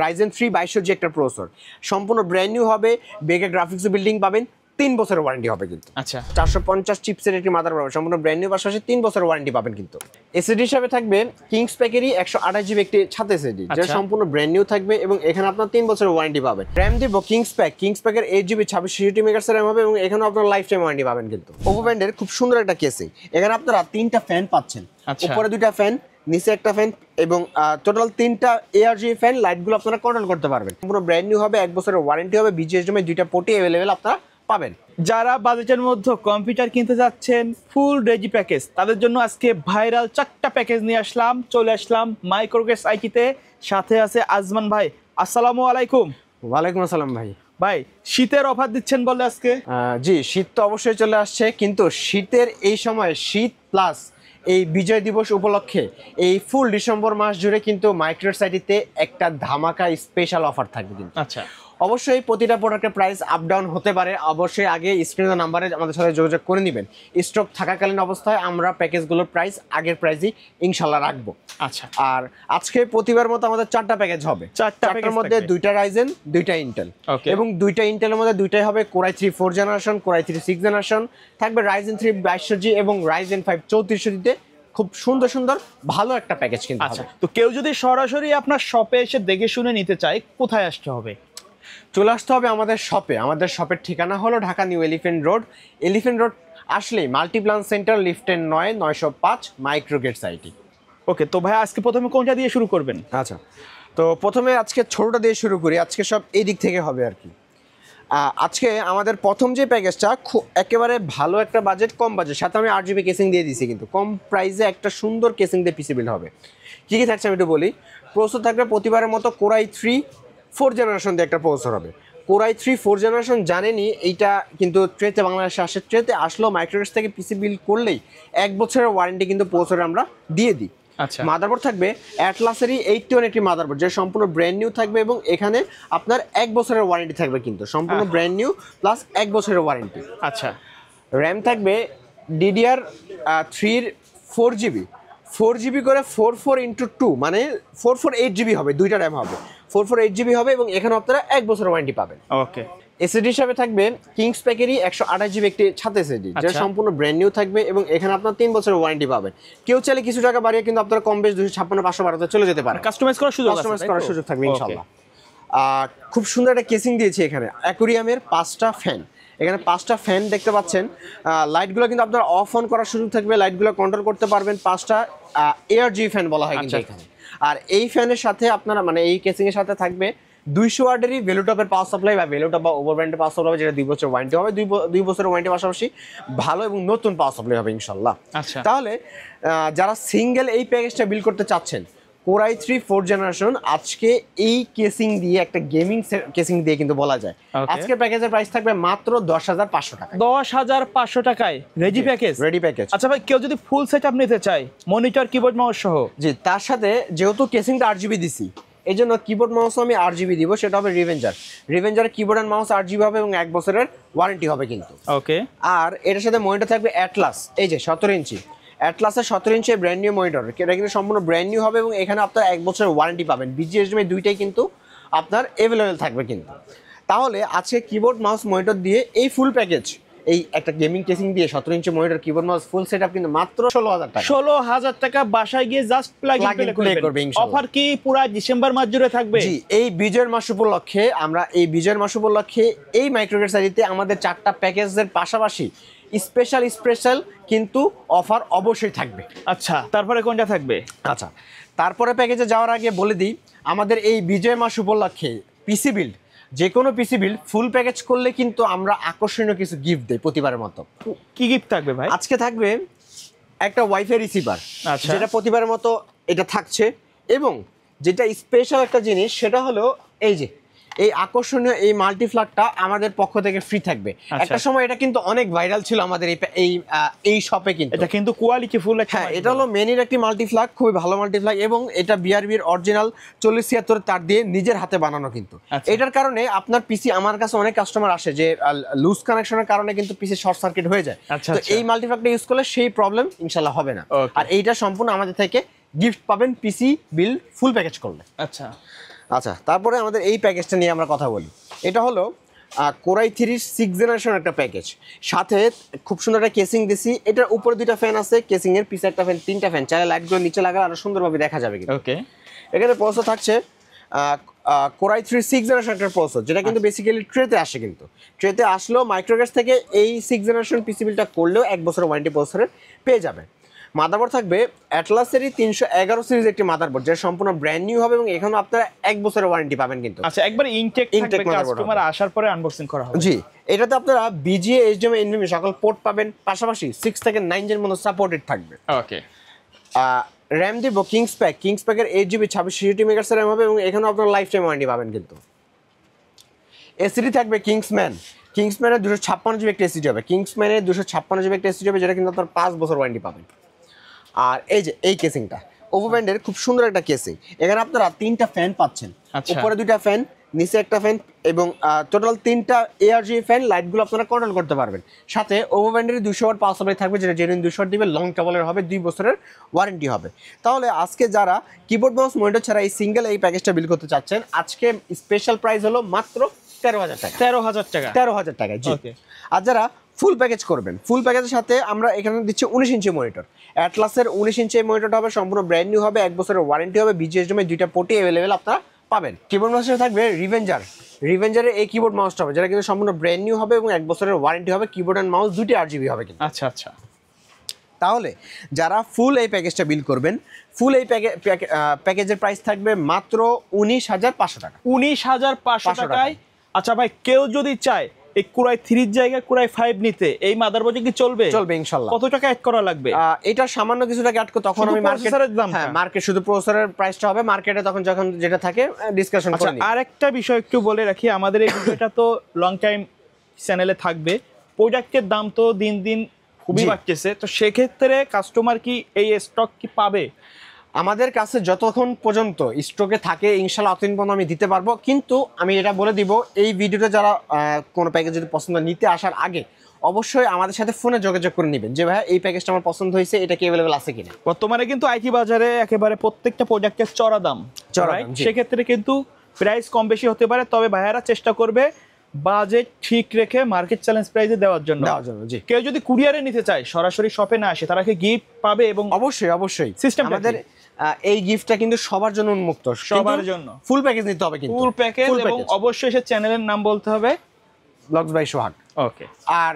Ryzen 3 2200G একটা processor, সম্পূর্ণ brand new হবে, বেগে গ্রাফিক্স বিল্ডিং পাবেন, 3 বছরের ওয়ারেন্টি হবে কিন্তু। আচ্ছা 450 চিপসের একটি মাদার পাবেন, সম্পূর্ণ ব্র্যান্ড নিউ, পাশাপাশি 3 বছরের ওয়ারেন্টি পাবেন কিন্তু। এসএসডি হিসাবে থাকবে কিংস প্যাকেরই 128GB একটি ছাদ এসএসডি, যেটা সম্পূর্ণ ব্র্যান্ড নিউ থাকবে এবং এখানে আপনার 3 বছরের ওয়ারেন্টি পাবেন। র্যাম দিব কিংস প্যাকের 8GB 26 মেগাহার্টজ র্যাম হবে এবং এখানে আপনার লাইফ টাইম ওয়ারেন্টি পাবেন কিন্তু। ওপো ব্র্যান্ডের খুব সুন্দর একটা কেসিং, এখানে আপনারা 3টা ফ্যান পাচ্ছেন, উপরে 2টা ফ্যান, নিচে একটা ফ্যান এবং টোটাল 3টা ARGB ফ্যান, লাইটগুলো আপনারা কন্ট্রোল করতে পারবেন। সম্পূর্ণ ব্র্যান্ড নিউ হবে, 1 বছরের ওয়ারেন্টি হবে, BGSDMI 2টা পোর্টই अवेलेबल আপনারা পাবেন। যারা বাজেটের মধ্যে কম্পিউটার কিনতে যাচ্ছেন ফুল রেজি প্যাকেজ, তাদের জন্য আজকে ভাইরাল 4টা প্যাকেজ নিয়ে চলে আসলাম মাইক্রোগেস আইটিতে। সাথে আছে আজমান ভাই। আসসালামু আলাইকুম। ওয়ালাইকুম আসসালাম ভাই। ভাই শীতের অফার দিচ্ছেন বলে আজকে? জি, শীত তো অবশ্যই চলে আসছে, কিন্তু শীতের এই সময় শীত প্লাস এই বিজয় দিবস উপলক্ষে এই ফুল ডিসেম্বর মাস জুড়ে কিন্তু মাইক্রোগেস আইটিতে একটা ধামাকা স্পেশাল অফার থাকবে কিন্তু। আচ্ছা, অবশ্যই প্রতিটা প্রোডাক্টের প্রাইস আপ ডাউন হতে পারে, অবশ্যই আগে স্ক্রিনের নাম্বারে আমাদের সাথে যোগাযোগ করে নেবেন। স্টক থাকাকালীন অবস্থায় আমরা প্যাকেজগুলোর প্রাইস আগের প্রাইসই ইনশাল্লাহ রাখবো। আচ্ছা, আর আজকে প্রতিবার মতো আমাদের 4টা প্যাকেজ হবে, 4টার মধ্যে 2টা রাইজেন, 2টা ইন্টেল এবং 2টা ইন্টেলের মধ্যে 2টাই হবে Core i3 4 generation, Core i3 6 generation, থাকবে Ryzen 3 2200G এবং Ryzen 5 3400G। খুব সুন্দর সুন্দর ভালো একটা প্যাকেজ কিন্তু। আচ্ছা, তো কেউ যদি সরাসরি আপনার শপে এসে দেখে শুনে নিতে চায়, কোথায় আসতে হবে? চলে আসতে হবে আমাদের শপে। আমাদের শপের ঠিকানা হলো ঢাকা নিউ এলিফ্যান্ট রোড আসলেই মাল্টিপ্লান সেন্টার, লিফটের 905 মাইক্রোগেটস আইটি। ওকে, তো ভাই আজকে প্রথমে কোনটা দিয়ে শুরু করবেন? আচ্ছা, তো প্রথমে আজকে ছোটটা দিয়ে শুরু করি, আজকে সব এই দিক থেকে হবে আর কি। আজকে আমাদের প্রথম যে প্যাকেজটা একেবারে ভালো একটা বাজেট, কম বাজেট, সাথে আমি 8GB কেসিং দিয়ে দিয়েছি কিন্তু, কম প্রাইসে একটা সুন্দর কেসিং দিয়ে পিসি বিল্ড হবে। কী কী থাকছে আমি একটু বলি। প্রসেসর থাকবে প্রতিবারের মতো Core i3 4 জেনারেশন দিয়ে একটা প্রসেসর হবে। Core i3 4 জেনারেশন জানেনি, এইটা কিন্তু ট্রেতে বাংলাদেশে আসে, ট্রেতে আসলেও মাইক্রোগেটস থেকে পিসি বিল্ড করলেই 1 বছরের ওয়ারেন্টি কিন্তু প্রসেসরে আমরা দিয়ে দিই। আচ্ছা, মাদারবোর্ড থাকবে অ্যাটলাসেরই 81 একটি মাদারবোর্ড, যেটা সম্পূর্ণ ব্র্যান্ড নিউ থাকবে এবং এখানে আপনার 1 বছরের ওয়ারেন্টি থাকবে কিন্তু, সম্পূর্ণ ব্র্যান্ড নিউ প্লাস 1 বছরের ওয়ারেন্টি। আচ্ছা, র্যাম থাকবে DDR3 4GB করে 44x2 মানে 448GB হবে, 2টা র্যাম হবে, 448GB হবে এবং এখানে আপনারা 1 বছরের ওয়ারেন্টি পাবেন। ওকে, এসএসডি হিসাবে থাকবে কিংস প্যাকেরই 128GB একটি ছাদ এসএসডি, যেটা সম্পূর্ণ ব্র্যান্ড নিউ থাকবে এবং এখানে আপনার 3 বছরের ওয়ারেন্টি পাবেন। কেউ চাইলে কিছু টাকা বাড়িয়ে কিন্তু আপনারা কম বেশ 256 500 বাড়াতে চলে যেতে পারে, কাস্টমাইজ করার সুযোগ থাকবে ইনশাআল্লাহ। খুব সুন্দর একটা কেসিং দিয়েছি এখানে, অ্যাকোরিয়ামের 5টা ফ্যান, এখানে 5টা ফ্যান দেখতে পাচ্ছেন। লাইটগুলো কিন্তু আপনার অফ অন করার সুযোগ থাকবে, লাইটগুলো কন্ট্রোল করতে পারবেন। 5টা ARGB ফ্যান বলা হয় কিন্তু এখানে। আর এই ফ্যানের সাথে আপনারা মানে এই কেসিং এর সাথে থাকবে 200 ওয়াটেরই ভেলুটপের পাওয়ার সাপ্লাই বা ভেলুটপ বা ওভার ব্র্যান্ডের পাওয়ার সাপ্লাই, যেটা 2 বছর ওয়ারেন্টি হবে, 2 বছরের ওয়ারেন্টি পাশাপাশি ভালো এবং নতুন পাওয়ার সাপ্লাই হবে ইনশাল্লাহ। আচ্ছা, তাহলে যারা সিঙ্গেল এই প্যাকেজটা বিল করতে চাচ্ছেন, Core i3 4 জেনারেশন, আজকে এই কেসিং দিয়ে একটা গেমিং কেসিং দিয়ে কিন্তু বলা যায় আজকের প্যাকেজের প্রাইস থাকবে মাত্র 10,500 টাকা। 10,500 টাকায় রেডি প্যাকেজ। আচ্ছা ভাই, কেউ যদি ফুল সেটআপ নিতে চায় মনিটর কিবোর্ড মাউস সহ? জি, তার সাথে যেহেতু কেসিংটা 8GB দিছি, এই জন্য কিবোর্ড মাউস আমি 8GB দিব, সেটা হবে রিভেঞ্জারের কিবোর্ড অ্যান্ড মাউস 8GB হবে এবং 1 বছরের ওয়ারেন্টি হবে কিন্তু। ওকে, আর এটার সাথে মনিটর থাকবে অ্যাটলাস, এই যে 17 ইঞ্চি অ্যাটলাসের 17 ইঞ্চি ব্র্যান্ড নিউ মনিটর, এটা কিন্তু সম্পূর্ণ ব্র্যান্ড নিউ হবে এবং এখানে আপনার 1 বছরের ওয়ারেন্টি পাবেন। BGSDMI 2টাই কিন্তু আপনার অ্যাভেলেবেল থাকবে কিন্তু। তাহলে আজকে কিবোর্ড মাউস মনিটর দিয়ে এই ফুল প্যাকেজ, এই একটা গেমিং কেসিং দিয়ে 17 inch monitor keyboard mouse full setup কিন্তু মাত্র 16,000 টাকা। 16,000 টাকা বাসায় গিয়ে জাস্ট প্লাগ ইন করবে ইনশাআল্লাহ। অফার কি পুরো ডিসেম্বর মাস জুড়ে থাকবে? জি, এই বিজয়ের মাস উপলক্ষে আমরা এই মাইক্রোগেটস আইটিতে আমাদের 4টা প্যাকেজের পাশাপাশি স্পেশাল কিন্তু অফার অবশ্যই থাকবে। আচ্ছা, তারপরে কোনটা থাকবে? আচ্ছা, তারপরে প্যাকেজে যাওয়ার আগে বলে দিই, আমাদের এই বিজয় মাস উপলক্ষে পিসি বিল্ড, যে কোনো পিসি বিল্ড ফুল প্যাকেজ করলে কিন্তু আমরা আকর্ষণীয় কিছু গিফট দেই প্রতিবারের মতো। কি গিফট থাকবে ভাই? আজকে থাকবে একটা ওয়াইফাই রিসিভার, যেটা প্রতিবারের মতো এটা থাকছে এবং যেটা স্পেশাল একটা জিনিস সেটা হলো এই যে এই আকর্ষণীয় এই মাল্টিপ্লাগটা আমাদের পক্ষ থেকে ফ্রি থাকবে। একটা সময় এটা কিন্তু অনেক ভাইরাল ছিল আমাদের এই শপে কিন্তু। এটা কিন্তু কোয়ালিটি ফুল একটা। হ্যাঁ, এটা হলো মেনির একটি মাল্টিপ্লাগ, খুবই ভালো মাল্টিপ্লাগ এবং এটা বিআরবির অরিজিনাল 4076 তার দিয়ে নিজের হাতে বানানো কিন্তু। এটার কারণে আপনার পিসি, আমার কাছে অনেক কাস্টমার আসে যে লুজ কানেকশনের কারণে কিন্তু পিসি শর্ট সার্কিট হয়ে যায়, তো এই মাল্টিপ্লাগটা ইউজ করলে সেই প্রবলেম ইনশাআল্লাহ হবে না। আর এইটা সম্পূর্ণ আমাদের থেকে গিফট পাবেন পিসি বিল ফুল প্যাকেজ করলে। আচ্ছা, আচ্ছা, তারপরে আমাদের এই প্যাকেজটা নিয়ে আমরা কথা বলি। এটা হলো কোরাই 3 6th জেনারেশন একটা প্যাকেজ, সাথে খুব সুন্দর একটা কেসিং দিছি। এটার উপরে 2টা ফ্যান আছে, কেসিং এর পিছে একটা ফ্যান, 3টা ফ্যান, চাইলে লাইটগুলো নিচে লাগালে আরো সুন্দরভাবে দেখা যাবে কিন্তু। ওকে, এখানে প্রসেসর থাকছে কোরাই 3 6th জেনারেশন একটা প্রসেসর, যেটা কিন্তু বেসিক্যালি ট্রেতে আসে। কিন্তু ট্রেতে আসলেও মাইক্রোগ্যাস থেকে এই 6th জেনারেশন পিসি বিলটা করলেও 1 বছরের ওয়ারেন্টি প্রসেসরের পেয়ে যাবে। মাদারবোর্ড থাকবে অ্যাটলাসেরই 311 সিরিজ একটি মাদারবোর্ড, যেটা সম্পূর্ণ ব্র্যান্ড নিউ হবে এবং এখানে আপনারা 1 বছরের ওয়ারেন্টি পাবেন কিন্তু। আচ্ছা, একবার ইনটেক থাকবে, কাস্টমার আসার পরে আনবক্সিং করা হবে। জি, এটাতে আপনারা বিজিএ, এইচডিএমআই, এনভিএমই সকল পোর্ট পাবেন, পাশাপাশি 6 থেকে 9 জেন মতো সাপোর্টেড থাকবে। ওকে, র্যাম দিব কিংস প্যাকের 8GB 26 মেগাহার্টজ র্যাম হবে এবং এখানেও আপনারা লাইফ টাইম ওয়ারেন্টি পাবেন কিন্তু। এসিডি থাকবে কিংসম্যানের 256GB একটা এসিডি হবে, কিংসম্যানের 256GB একটা এসিডি হবে, যেটা কিন্তু আপনার 5 বছর ওয়ারেন্টি পাবেন। আর এই যে এই কেসিংটা ওভো ব্র্যান্ডের খুব সুন্দর একটা কেসিং, এখানে আপনারা 3টা ফ্যান পাচ্ছেন, উপরে 2টা ফ্যান, নিচে একটা ফ্যান এবং টোটাল 3টা এআরজি ফ্যান। লাইটগুলো আপনারা কন্ট্রোল করতে পারবেন। সাথে ওভো ব্র্যান্ডের 200 ওয়াট পাওয়ার সাপ্লাই থাকবে, যেটা জেনুইন 200 ওয়াট দিবে, লং কেবলের হবে, 2 বছরের ওয়ারেন্টি হবে। তাহলে আজকে যারা কিবোর্ড মাউস মনিটর ছাড়া এই সিঙ্গেল এই প্যাকেজটা বিল করতে চাচ্ছেন, আজকে স্পেশাল প্রাইস হলো মাত্র 13,000 টাকা। 13,000 টাকা, জি। আর যারা ফুল প্যাকেজ করবেন, ফুল প্যাকেজের সাথে আমরা এখানে দিচ্ছি 19 ইঞ্চি মনিটর, অ্যাটলাসের 19 ইঞ্চি মনিটরটা হবে, সম্পূর্ণ ব্র্যান্ড নিউ হবে, 1 বছরের ওয়ারেন্টি হবে, বিজিএসডিএমআই 2টা পোর্টই অ্যাভেলেবেল আপনারা পাবেন। কিবোর্ড মাউসের থাকবে রিভেঞ্জারের এই কিবোর্ড মাউসটা হবে, যেটা কিন্তু সম্পূর্ণ ব্র্যান্ড নিউ হবে এবং 1 বছরের ওয়ারেন্টি হবে, কিবোর্ড অ্যান্ড মাউস 2টি 8GB হবে কিন্তু। আচ্ছা। তাহলে যারা ফুল এই প্যাকেজটা বিল করবেন, ফুল এই প্যাকেজের প্রাইস থাকবে মাত্র 19,500 টাকা। 19,500 টাকায়। আচ্ছা ভাই, কেউ যদি চায় এই কুরাই 3 এর জায়গায় কুরাই 5 নিতে, এই মাদারবোর্ডে কি চলবে? চলবে ইনশাআল্লাহ। কত টাকা অ্যাড করা লাগবে? এটা সামান্য কিছু টাকা অ্যাড করে তখন আমি মার্কেট শুধু প্রসেসরের প্রাইসটা হবে, মার্কেটে তখন যখন যেটা থাকে ডিসকাশন করে নিই। আরেকটা বিষয় একটু বলে রাখি, আমাদের এই ভিডিওটা তো লং টাইম চ্যানেলে থাকবে, প্রোডাক্টের দাম তো দিন দিন খুবই বাড়তেছে, তো সেক্ষেত্রে কাস্টমার কি এই স্টক কি পাবে? আমাদের কাছে যতক্ষণ পর্যন্ত স্টকে থাকে ইনশাআল্লাহ অতদিন পর্যন্ত আমি দিতে পারবো। কিন্তু আমি এটা বলে দিব, এই ভিডিওটা যারা কোনো প্যাকেজ যদি পছন্দ নিতে আসার আগে অবশ্যই আমাদের সাথে ফোনে যোগাযোগ করে নেবেন যে ভাই এই প্যাকেজটা আমার পছন্দ হয়েছে, এটা কি অ্যাভেলেবল আছে কিনা। বর্তমানে কিন্তু আইটি বাজারে একেবারে প্রত্যেকটা প্রোডাক্টের চড়া দাম, সেক্ষেত্রে কিন্তু প্রাইস কম বেশি হতে পারে, তবে ভাইয়ারা চেষ্টা করবে বাজেট ঠিক রেখে মার্কেট চ্যালেঞ্জ প্রাইসে দেওয়ার জন্য। জি, কেউ যদি কুরিয়ারে নিতে চায়, সরাসরি শপে না আসে, তারা কি গিফট পাবে? এবং অবশ্যই সিস্টেম আমাদের এই গিফটটা কিন্তু সবার জন্য উন্মুক্ত, সবার জন্য ফুল প্যাকেজ নিতে হবে কিন্তু, ফুল প্যাকেজ। এবং অবশ্যই এসে চ্যানেলের নাম বলতে হবে ব্লগস বাই সোহাগ। ওকে। আর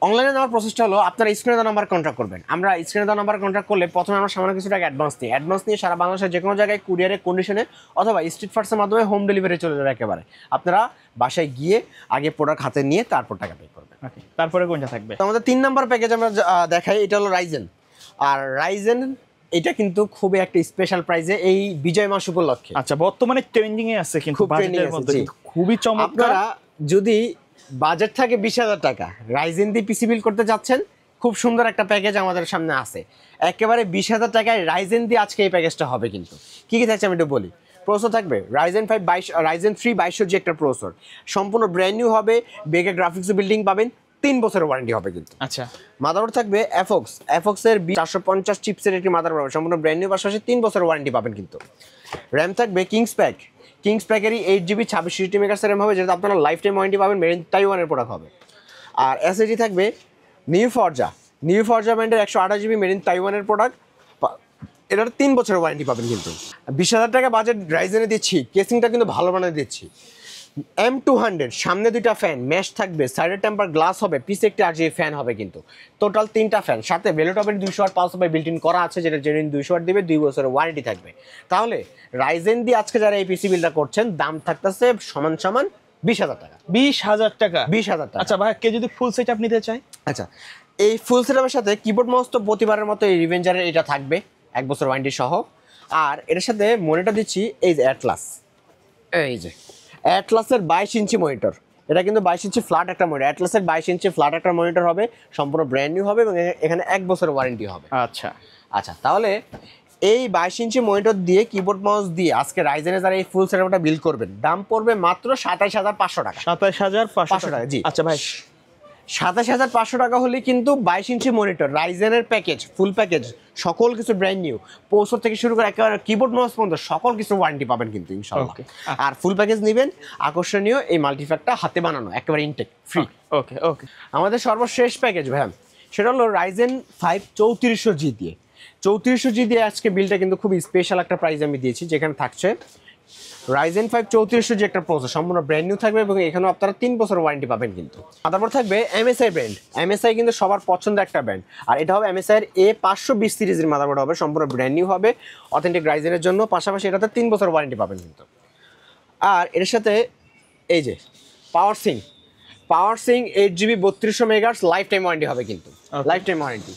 অনলাইনে নেওয়ার প্রসেসটা হলো আপনারা স্ক্রিনে দেওয়া নাম্বার কন্ট্যাক্ট করবেন। আমরা স্ক্রিনে দেওয়া নাম্বার কন্ট্যাক্ট করলে প্রথমে আমরা সামান্য কিছু টাকা অ্যাডভান্স নিয়ে সারা বাংলাদেশের যে কোনো জায়গায় কুরিয়ারের কন্ডিশনে অথবা স্ট্রিট ফার্সের মাধ্যমে হোম ডেলিভারি চলে যাবে একেবারে। আপনারা বাসায় গিয়ে আগে প্রোডাক্ট হাতে নিয়ে তারপর টাকা পে করবেন। তারপরে কোনটা থাকবে? আমাদের 3 নাম্বার প্যাকেজ আমরা দেখাই, এটা হলো রাইজেন। আর রাইজেন এটা কিন্তু খুবই একটা স্পেশাল প্রাইজে এই বিজয় মাস উপলক্ষে। আচ্ছা, বর্তমানে ট্রেন্ডিং এ আছে কিন্তু বাজেটের মধ্যে খুবই চমৎকার। আপনারা যদি বাজেট থাকে 20,000 টাকা, রাইজেন দিয়ে পিসি বিল করতে যাচ্ছেন, খুব সুন্দর একটা প্যাকেজ আমাদের সামনে আছে, একেবারে 20,000 টাকায় রাইজেন দিয়ে আজকে এই প্যাকেজটা হবে কিন্তু। কি কি থাকছে আমি একটু বলি। প্রসেসর থাকবে রাইজেন 3 2200G একটা প্রসেসর, সম্পূর্ণ ব্র্যান্ড নিউ হবে, বেগে গ্রাফিক্স বিল্ডিং পাবেন, 3 বছরের ওয়ারেন্টি হবে কিন্তু। আচ্ছা, মাদারবোর্ড থাকবে এফক্সের 450 চিপসের একটি মাদারবোর্ড হবে, সম্পূর্ণ ব্র্যান্ড নিউ, পাশাপাশি 3 বছরের ওয়ারেন্টি পাবেন কিন্তু। র্যাম থাকবে কিংস প্যাকেরই 8GB 26 মেগাহার্টজ র্যাম হবে, যেটা আপনারা লাইফ টাইম ওয়ারেন্টি পাবেন, মেড ইন তাইওয়ানের প্রোডাক্ট হবে। আর এসএসডি থাকবে নিউ ফরজা ব্র্যান্ডের 128GB মেড ইন তাইওয়ানের প্রোডাক্ট, এটার 3 বছরের ওয়ারেন্টি পাবেন কিন্তু। 20,000 টাকা বাজেট রাইজেনে দিচ্ছি, কেসিংটা কিন্তু ভালো মানের দিচ্ছি। M200 সামনে 2টা ফ্যান, ম্যাশ থাকবে, সাইডের টেম্পার গ্লাস হবে, পিছে একটি RGB ফ্যান হবে কিন্তু, টোটাল 3টা ফ্যান, সাথে ভেলোটপের 200 watt power supply built in করা আছে, যেটা জেনুইন 200 ওয়াট দিবে, 2 বছরের ওয়ারেন্টি থাকবে। তাহলে রাইজেন দিয়ে আজকে যারা এই পিসি বিলটা করছেন, দাম থাকতেছে সমান 20,000 টাকা। 20,000 টাকা। আচ্ছা ভাই, কে যদি ফুল সেটআপ নিতে চায়? আচ্ছা, এই ফুল সেটআপের সাথে কিবোর্ড মাউস তো প্রতিবারের মতো এই রিভেঞ্জারের এটা থাকবে 1 বছর ওয়ারেন্টি সহ। আর এটার সাথে মনিটর দিচ্ছি এই যে অ্যাটলাসের 22 ইঞ্চি মনিটর, এটা কিন্তু 22 ইঞ্চি ফ্ল্যাট একটা মনিটর, অ্যাটলাসের 22 ইঞ্চি ফ্ল্যাট একটা মনিটর হবে, সম্পূর্ণ ব্র্যান্ড নিউ হবে এবং এখানে 1 বছরের ওয়ারেন্টি হবে। আচ্ছা, তাহলে এই 22 ইঞ্চি মনিটর দিয়ে কিবোর্ড মাউস দিয়ে আজকে রাইজেনে যারা এই ফুল সেটআপটা বিল করবেন, দাম পড়বে মাত্র 27,500 টাকা। 27,500 টাকা, জি। আচ্ছা ভাই, 27,500 টাকা হলে কিন্তু 22 inch monitor রাইজেনের package, full package, সকল কিছু ব্র্যান্ড নিউ, প্রসেসর থেকে শুরু করে একেবারে কিবোর্ড মাউস পর্যন্ত সকল কিছু ওয়ারেন্টি পাবেন কিন্তু ইনশাআল্লাহ। Okay. আর ফুল প্যাকেজ নেবেন, আকর্ষণীয় এই মাল্টিফ্যাক্টটা হাতে বানানো, একেবারে ইনটেক ফ্রি। ওকে ওকে। আমাদের সর্বশেষ প্যাকেজ ভাই, সেটা হলো রাইজেন 5 3400G দিয়ে। 3400G দিয়ে আজকে বিলটা কিন্তু খুব স্পেশাল একটা প্রাইস আমি দিয়েছি, যেখানে থাকছে রাইজেন 5 3400G একটা প্রসেসর, সম্পূর্ণ ব্র্যান্ড নিউ থাকবে এবং এখানেও আপনারা 3 বছর ওয়ারেন্টি পাবেন কিন্তু। তারপর থাকবে MSI ব্র্যান্ড। MSI কিন্তু সবার পছন্দের একটা ব্র্যান্ড, আর এটা হবে MSI এর A520 সিরিজের মাদারবোর্ড হবে, সম্পূর্ণ ব্র্যান্ড নিউ হবে অথেন্টিক রাইজেনের জন্য, পাশাপাশি এটাতে 3 বছর ওয়ারেন্টি পাবেন কিন্তু। আর এর সাথে এই যে পাওয়ার সিং 8GB 3200 megahertz lifetime warranty হবে কিন্তু, lifetime warranty.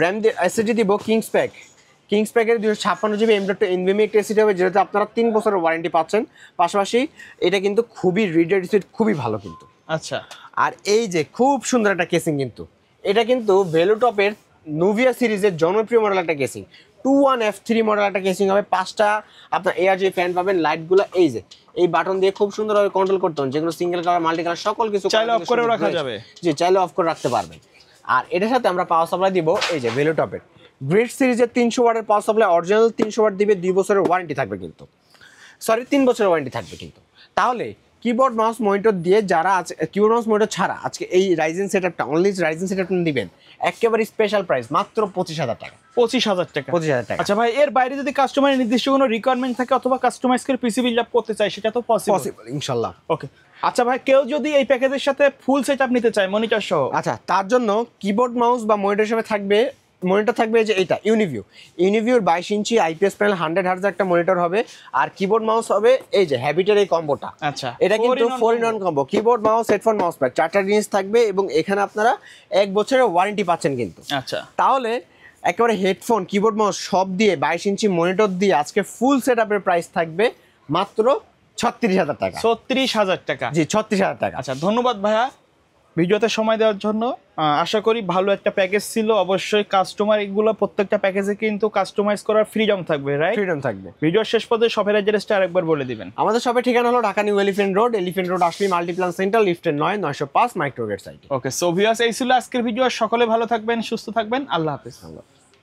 RAM SSD দিব কিংস প্যাকের 256GB M.2 NVMe একটা এসএসডি হবে, যেটাতে আপনারা 3 বছরের ওয়ারেন্টি পাচ্ছেন। পাশাপাশি এটা কিন্তু খুবই রিডার স্পিড খুবই ভালো কিন্তু। আচ্ছা, আর এই যে খুব সুন্দর একটা কেসিং কিন্তু, এটা কিন্তু ভেলোটপের নুভিয়া সিরিজের জনপ্রিয় মডেল একটা কেসিং, 21F3 মডেল একটা কেসিং হবে। 5টা আপনার ARG ফ্যান পাবেন, লাইটগুলো এই যে এই বাটন দিয়ে খুব সুন্দরভাবে কন্ট্রোল করতে হবে, যেগুলো সিঙ্গেল কালার মাল্টি কালার সকল কিছু চাইলে অফ করেও রাখা যাবে। জি, চাইলে অফ করে রাখতে পারবেন। আর এটার সাথে আমরা পাওয়ার সাপ্লাই দিব এই যে ভেলোটপের গ্রেড সিরিজের 300 ওয়াটের পাওয়ার সাপ্লাই, অরিজিনাল 300 ওয়াট দিবে, 2 বছরের ওয়ারেন্টি থাকবে কিন্তু, 3 বছরের ওয়ারেন্টি থাকবে কিন্তু। তাহলে কিবোর্ড মাউস মনিটর দিয়ে যারা আছে, কিবোর্ড মাউস মনিটর ছাড়া আজকে এই রাইজেন সেটআপটা, অনলি রাইজেন সেটআপটা দিবেন একেবারে স্পেশাল প্রাইস মাত্র 25,000 টাকা। 25,000 টাকা। 25,000 টাকা। আচ্ছা ভাই, এর বাইরে যদি কাস্টমারের নির্দিষ্ট কোনো রিকোয়ারমেন্ট থাকে অথবা কাস্টমাইজ করে পিসি বিল্ড আপ করতে চায়, সেটা তো পসিবল ইনশাআল্লাহ। ওকে। আচ্ছা ভাই, কেউ যদি এই প্যাকেজের সাথে ফুল সেটআপ নিতে চায় মনিটর সহ, আচ্ছা, তার জন্য কিবোর্ড মাউস বা মনিটর হিসেবে থাকবে, মনিটর থাকবে যে এটা ইউনিভিউর 22 ইঞ্চি IPS প্যানেল 100 হার্জ একটা মনিটর হবে, আর কিবোর্ড মাউস হবে এই যে হ্যাবিটের এই কম্বোটা। আচ্ছা, এটা কিন্তু 4-in-1 combo, keyboard mouse headphone mouse pad 4টা জিনিস থাকবে এবং এখানে আপনারা 1 বছরের ওয়ারেন্টি পাচ্ছেন কিন্তু। আচ্ছা, তাহলে একেবারে হেডফোন কিবোর্ড মাউস সব দিয়ে 22 ইঞ্চি মনিটর দিয়ে আজকে ফুল সেটআপের প্রাইস থাকবে মাত্র 36,000 টাকা। 36,000 টাকা। জি, 36,000 টাকা। আচ্ছা, ধন্যবাদ ভাইয়া ভিডিওতে সময় দেওয়ার জন্য। আশা করি ভালো একটা প্যাকেজ ছিল। অবশ্যই কাস্টমার এগুলো প্রত্যেকটা প্যাকেজে কিন্তু কাস্টমাইজ করার ফ্রিডম থাকবে, রাইট? ফ্রিডম থাকবে। ভিডিওর শেষ পর্যন্ত শপের অ্যাড্রেসটা আরেকবার বলে দিবেন। আমাদের শপের ঠিকানা হলো ঢাকা নিউ এলিফ্যান্ট রোড আসলে মাল্টিপ্লান সেন্টার, লিফটের 9-905 মাইক্রোগেট সাইট। ওকে, সো ভিউয়ার্স, এই ছিল আজকের ভিডিও। সকলে ভালো থাকবেন, সুস্থ থাকবেন। আল্লাহ হাফেজ।